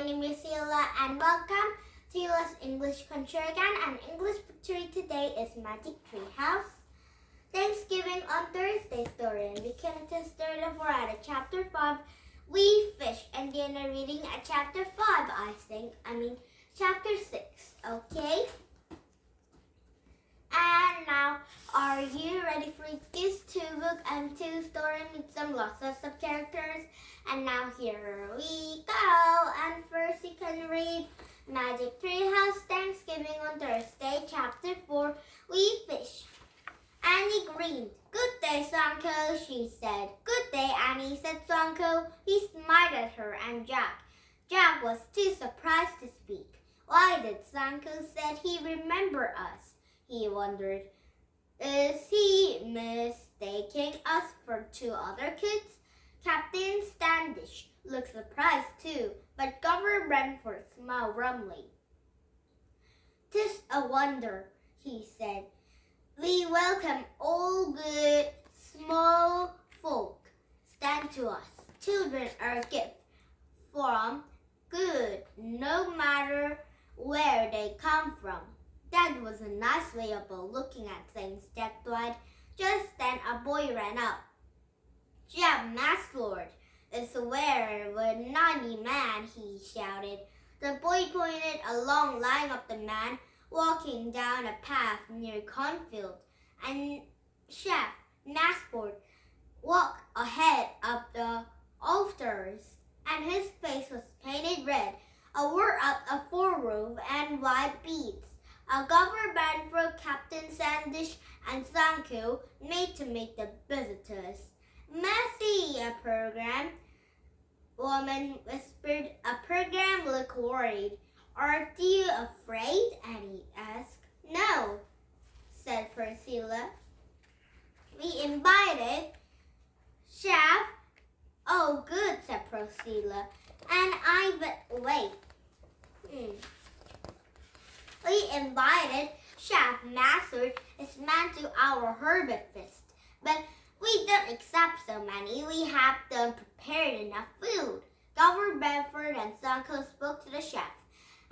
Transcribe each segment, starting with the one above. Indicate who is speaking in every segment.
Speaker 1: name is Sheila and welcome to Sheila's English Country again. And English picture today is Magic Tree House. Thanksgiving on Thursday story, and we can just start off at chapter 5. We fish, and then I'm reading at chapter 5, chapter 6, okay? And now, are you ready for these two book and two story with some lots of characters? And now here we go. And first you can read Magic Tree House, Thanksgiving on Thursday, chapter 4, We Fish. Annie grinned. Good day, Sanko, she said. Good day, Annie, said Sanko. He smiled at her and Jack. Jack was too surprised to speak. Why did Sanko said he remember us? He wondered. Is he mistaking us for two other kids? Captain Standish looked surprised too, but Governor Brentford smiled warmly. "'Tis a wonder," he said. "We welcome all good small folk. Stand to us. Children are a gift from good, no matter where they come from." That was a nice way of looking at things, Jack thought. Just then a boy ran up. "Jack Mastlord is where the naughty man," he shouted. The boy pointed a long line of the man walking down a path near Cornfield, and Chef Mastlord walked ahead of the altars, and his face was painted red, wore up a full robe and white beads. Governor Brentford, Captain Standish, and Sanko made to meet the visitors. "Messy, a program," woman whispered. A program looked worried. "Aren't you afraid?" Annie asked. "No," said Priscilla. "We invited Chef." "Oh, good," said Priscilla. "And wait. We invited Chef Mastlord, his man, to our Herbert Feast, but we don't accept so many. We have them prepared enough food." Governor Brentford and Sanko spoke to the chef,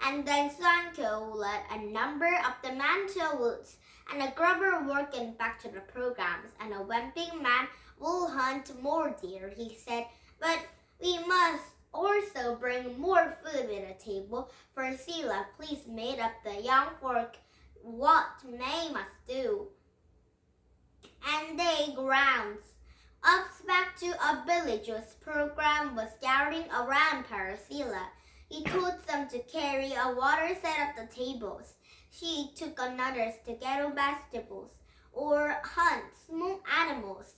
Speaker 1: and then Sanko led a number up the Mantle Woods, and a grubber working back to the programs, and a wimping man will hunt more deer, he said. "But we must also bring more food to the table. Priscilla, please made up the young folk what May must do." And they grounds up back to a village whose program was gathering around Priscilla. He told them to carry a water set at the tables. She took others to gather vegetables or hunt small animals.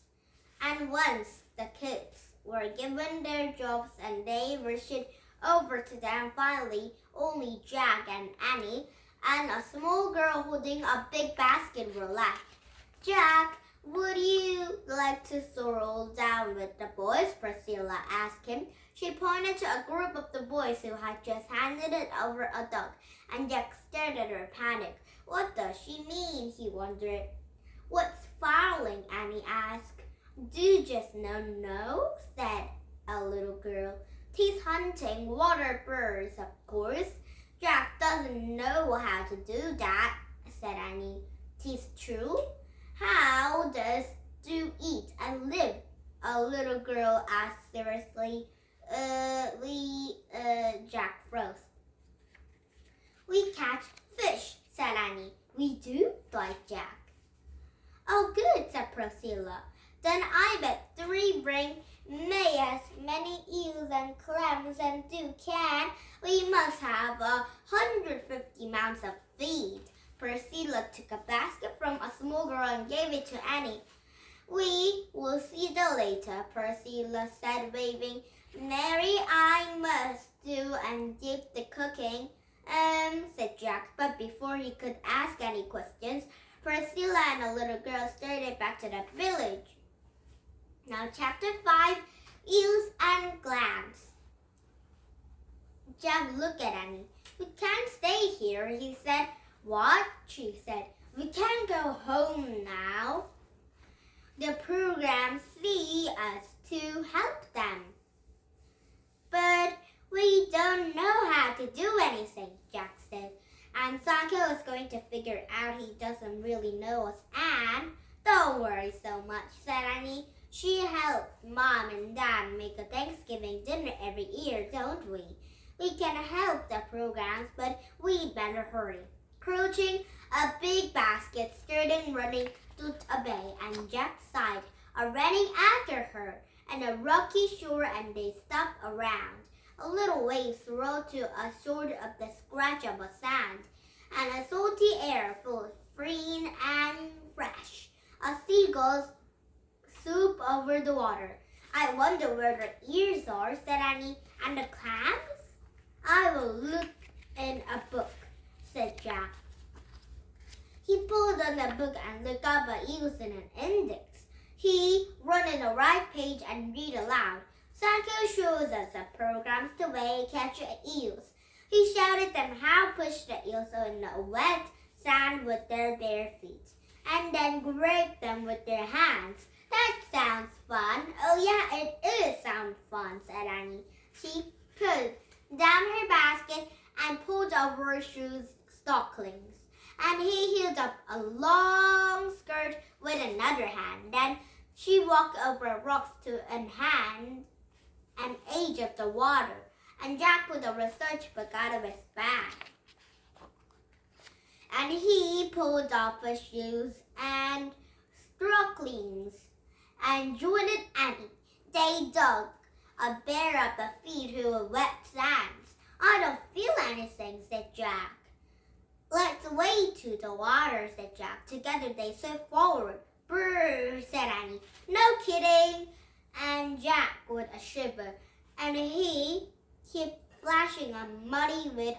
Speaker 1: And once the kids were given their jobs and they rushed over to them, finally only Jack and Annie and a small girl holding a big basket were left. "Jack, would you like to stroll down with the boys?" Priscilla asked him. She pointed to a group of the boys who had just handed it over a dog, and Jack stared at her panic. What does she mean? He wondered. "What's fouling?" Annie asked. "Do just no," said a little girl. "He's hunting water birds, of course." "Jack doesn't know how to do that," said Annie. "'Tis true." "How does do eat and live?" a little girl asked seriously. Jack froze. "We catch fish," said Annie. "We do?" thought Jack. "Oh, good," said Priscilla. "Then I bet 3 bring May as many eels and clams and you can. We must have 150 mounds of feed." Priscilla took a basket from a small girl and gave it to Annie. "We will see that later," Priscilla said, waving. "Mary, I must do and did the cooking," said Jack. But before he could ask any questions, Priscilla and a little girl started back to the village. Now, chapter 5, Eels and Clams. Jack looked at Annie. "We can't stay here," he said. "What?" she said. "We can't go home now. The program see us to help them." "But we don't know And Sancho is going to figure out he doesn't really know us. And don't worry so much, said Annie. She helps Mom and Dad make a Thanksgiving dinner every year, don't we? We can help the programs, but we'd better hurry. Crouching, a big basket started running to a bay, and Jack's side are running after her, and a rocky shore, and they stop around. A little waves roll to a sort of the scratch of a sand, and a salty air full free and fresh. A seagulls swoop over the water. I wonder where the ears are, said Annie. And the clams? I will look in a book, said Jack. He pulled on the book and looked up at eels in an index. He run in the right page and read aloud. Sancho shows us the programs the way catch eels. He shouted them how to push the eels in the wet sand with their bare feet, and then grab them with their hands. That sounds fun. Oh yeah, it is sound fun, said Annie. She put down her basket and pulled over her shoes stockings, and he held up a long skirt with another hand. Then she walked over rocks to an edge of the water, and Jack put a research book out of his bag. And he pulled off his shoes and stockings and joined Annie. They dug a bear up the feet through a wet sands. I don't feel anything, said Jack. Let's wade to the water, said Jack. Together they slipped forward. Brr, said Annie. No kidding. And Jack with a shiver, and he kept flashing on muddy with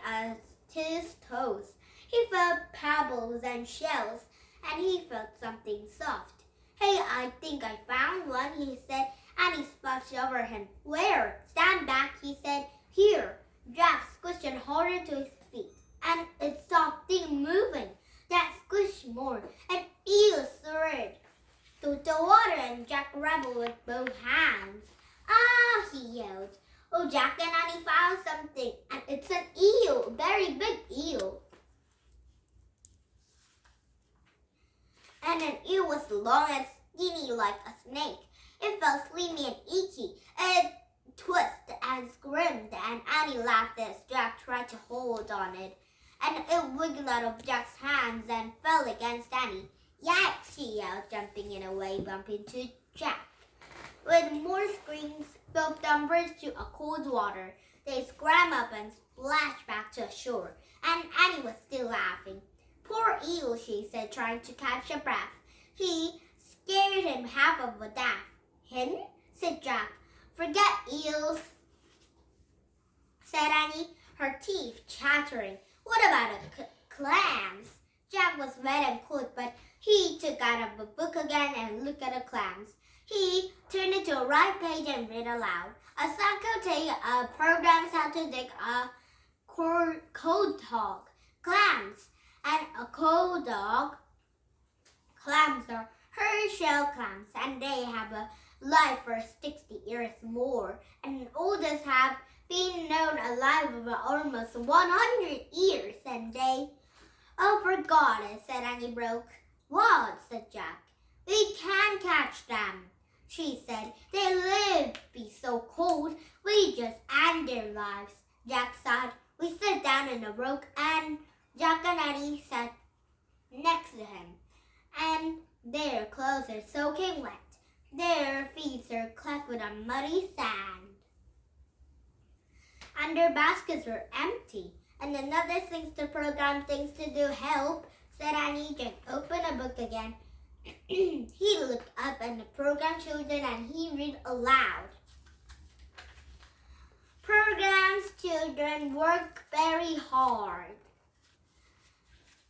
Speaker 1: his toes. He felt pebbles and shells, and he felt something soft. Hey, I think I found one, he said, and he splashed over him. Where? Stand back, he said. Here. Jack squished it harder to his feet, and it stopped thing moving. Jack squished more, and eel soared through the water, and Jack grabbed it with both hands. Ah, he yelled. Oh, Jack and Annie found something, and it's an eel, a very big eel. And an eel was long and skinny like a snake. It felt slimy and icky. It twisted and screamed, and Annie laughed as Jack tried to hold on it. And it wiggled out of Jack's hands and fell against Annie. Yikes, she yelled, jumping in a way, bumping into Jack. With more screams, both tumbled to a cold water. They scrambled up and splashed back to shore, and Annie was still laughing. Poor eel, she said, trying to catch her breath. He scared him half of a death. Him? Said Jack. Forget eels, said Annie, her teeth chattering. What about clams? Jack was red and cold, but he took out of the book again and looked at the clams. He turned it to a right page and read aloud. A Sancho programs how to dig a cold dog. Clams. And a cold dog. Clams are Herschel clams, and they have a life for 60 years more. And oldest have been known alive for almost 100 years, and they... Oh, forgot it, said Annie Broke. What? Said Jack. We can catch them, she said. They live be so cold, we just end their lives. Jack sighed. We sat down in a rock, and Jack and Annie sat next to him, and their clothes are soaking wet. Their feet are cleft with a muddy sand, and their baskets were empty. And another things to program, things to do help, said Annie. Jack opened a book again. He looked up at the program children and he read aloud. Programs children work very hard,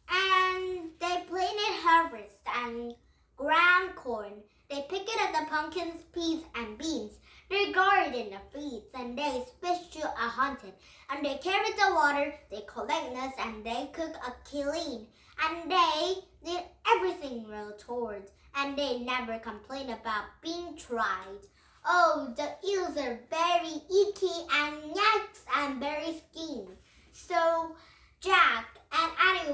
Speaker 1: and they planted harvest and ground corn. They picked up the pumpkins, peas, and beans. They garden the fields, and they fished to a hunting. And they carried the water, they collect nuts, and they cook a clean. And they did everything real towards, and they never complained about being tried. Oh, the eels are very icky and yikes and very skinny. So Jack and Annie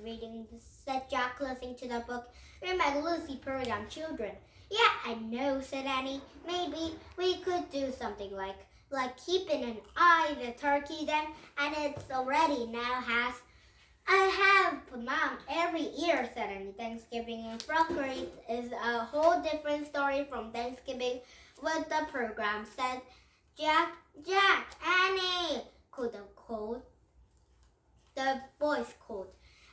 Speaker 1: reading, said Jack, listening to the book. We're my Lucy program children. Yeah, I know, said Annie. Maybe we could do something like keeping an eye on the turkey then, and it's already now has. I have, Mom, every year, said Annie. Thanksgiving in Frog Creek is a whole different story from Thanksgiving with the program, said Jack. Jack, Annie, the boys called.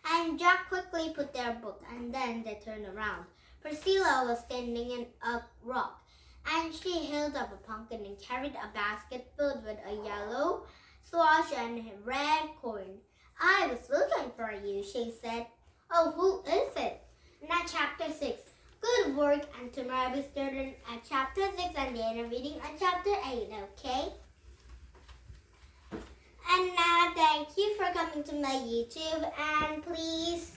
Speaker 1: And Jack quickly put their book, and then they turned around. Priscilla was standing in a rock, and she held up a pumpkin and carried a basket filled with a yellow squash and red corn. I was looking for you, she said. Oh, who is it? Now chapter 6. Good work, and tomorrow we starting at chapter 6 and then reading at chapter 8, okay? And now thank you for coming to my YouTube, and please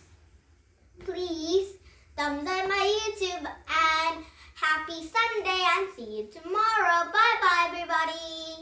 Speaker 1: thumbs up my YouTube, and happy Sunday, and see you tomorrow. Bye bye everybody.